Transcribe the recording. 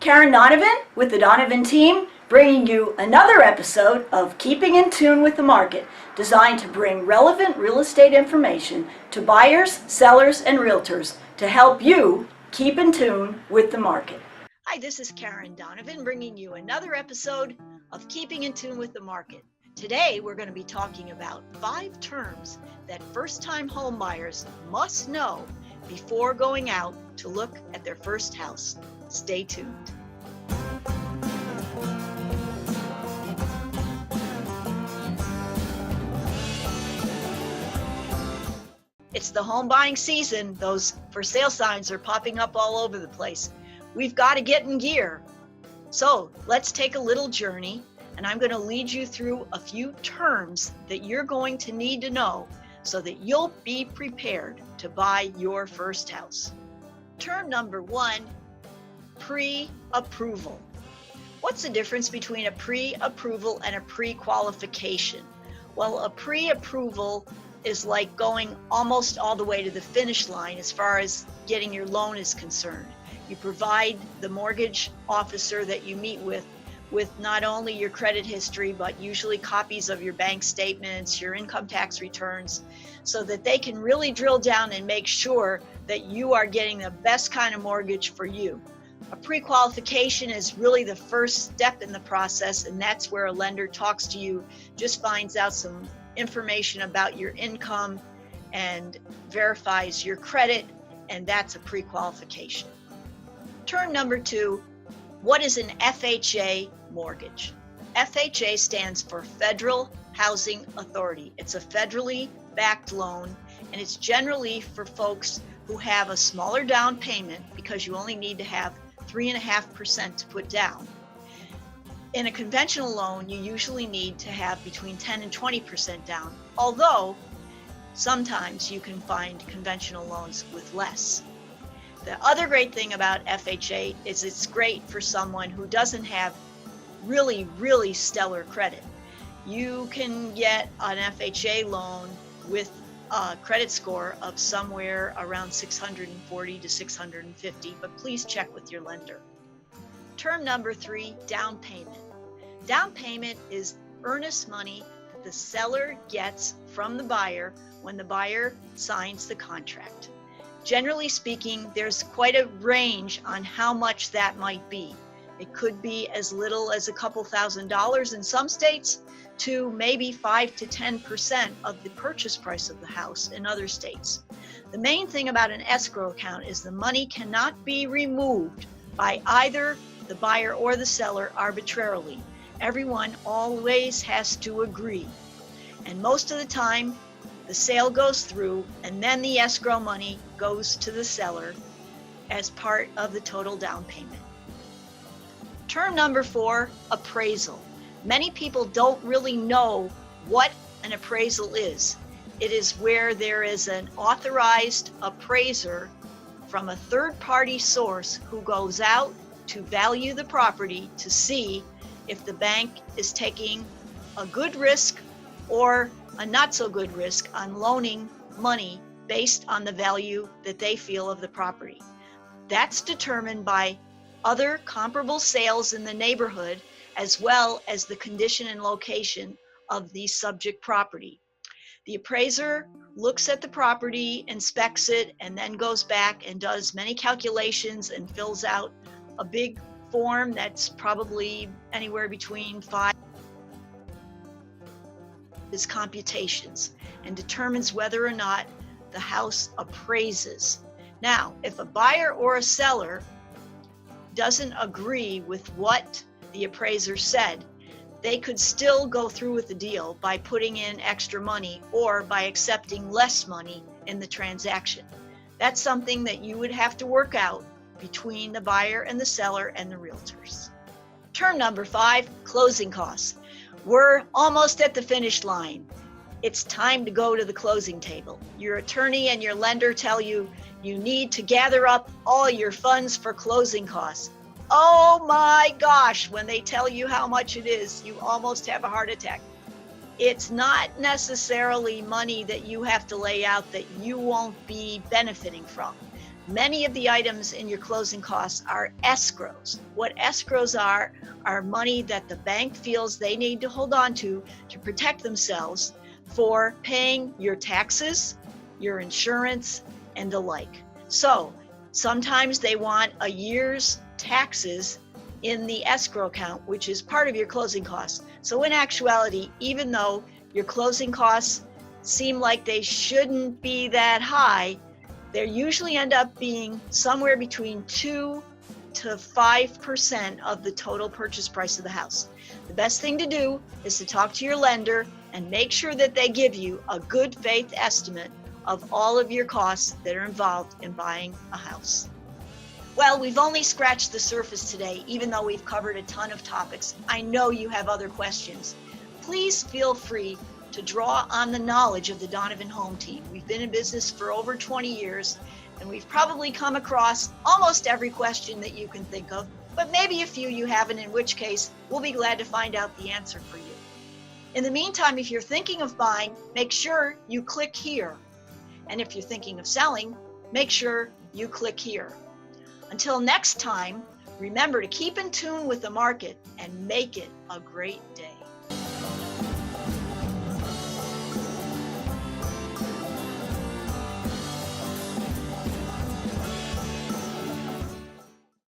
Karen Donovan with the Donovan team, bringing you another episode of Keeping in Tune with the Market, designed to bring relevant real estate information to buyers, sellers, and realtors to help you keep in tune with the market. Hi, this is Karen Donovan bringing you another episode of Keeping in Tune with the Market. Today, we're going to be talking about 5 terms that first-time home buyers must know before going out to look at their first house. Stay tuned. It's the home buying season. Those for sale signs are popping up all over the place. We've got to get in gear. So let's take a little journey, and I'm going to lead you through a few terms that you're going to need to know so that you'll be prepared to buy your first house. Term number 1, pre-approval. What's the difference between a pre-approval and a pre-qualification? Well, a pre-approval is like going almost all the way to the finish line as far as getting your loan is concerned. You provide the mortgage officer that you meet with not only your credit history, but usually copies of your bank statements, your income tax returns, so that they can really drill down and make sure that you are getting the best kind of mortgage for you. A pre-qualification is really the first step in the process, and that's where a lender talks to you, just finds out some information about your income and verifies your credit, and that's a pre-qualification. Term number 2, what is an FHA mortgage? FHA stands for Federal Housing Authority. It's a federally backed loan, and it's generally for folks who have a smaller down payment because you only need to have 3.5% to put down. In a conventional loan, you usually need to have between 10 and 20% down, although sometimes you can find conventional loans with less. The other great thing about FHA is it's great for someone who doesn't have really stellar credit. You can get an FHA loan with a credit score of somewhere around 640 to 650, but please check with your lender. Term number 3, down payment. Down payment is earnest money that the seller gets from the buyer when the buyer signs the contract. Generally speaking, there's quite a range on how much that might be. It could be as little as a couple $1,000s in some states to maybe 5 to 10% of the purchase price of the house in other states. The main thing about an escrow account is the money cannot be removed by either the buyer or the seller arbitrarily. Everyone always has to agree. And most of the time, the sale goes through, and then the escrow money goes to the seller as part of the total down payment. Term number 4, appraisal. Many people don't really know what an appraisal is. It is where there is an authorized appraiser from a third-party source who goes out to value the property to see if the bank is taking a good risk or a not so good risk on loaning money based on the value that they feel of the property. That's determined by other comparable sales in the neighborhood, as well as the condition and location of the subject property. The appraiser looks at the property, inspects it, and then goes back and does many calculations and fills out a big form that's probably anywhere between 5 his computations, and determines whether or not the house appraises. Now, if a buyer or a seller doesn't agree with what the appraiser said, they could still go through with the deal by putting in extra money or by accepting less money in the transaction. That's something that you would have to work out between the buyer and the seller and the realtors. Term number 5, closing costs. We're almost at the finish line. It's time to go to the closing table. Your attorney and your lender tell you you need to gather up all your funds for closing costs. Oh my gosh, when they tell you how much it is, you almost have a heart attack. it's not necessarily money that you have to lay out that you won't be benefiting from. Many of the items in your closing costs are escrows. What escrows are money that the bank feels they need to hold on to protect themselves for paying your taxes, your insurance, and the like. So sometimes they want a year's taxes in the escrow account, which is part of your closing costs. So in actuality, even though your closing costs seem like they shouldn't be that high, they usually end up being somewhere between 2 to 5% of the total purchase price of the house. The best thing to do is to talk to your lender and make sure that they give you a good faith estimate of all of your costs that are involved in buying a house. Well, we've only scratched the surface today, even though we've covered a ton of topics. I know you have other questions. Please feel free to draw on the knowledge of the Donovan Home Team. We've been in business for over 20 years, and we've probably come across almost every question that you can think of, but maybe a few you haven't, in which case we'll be glad to find out the answer for you. In the meantime, if you're thinking of buying, make sure you click here. And if you're thinking of selling, make sure you click here. Until next time, remember to keep in tune with the market and make it a great day.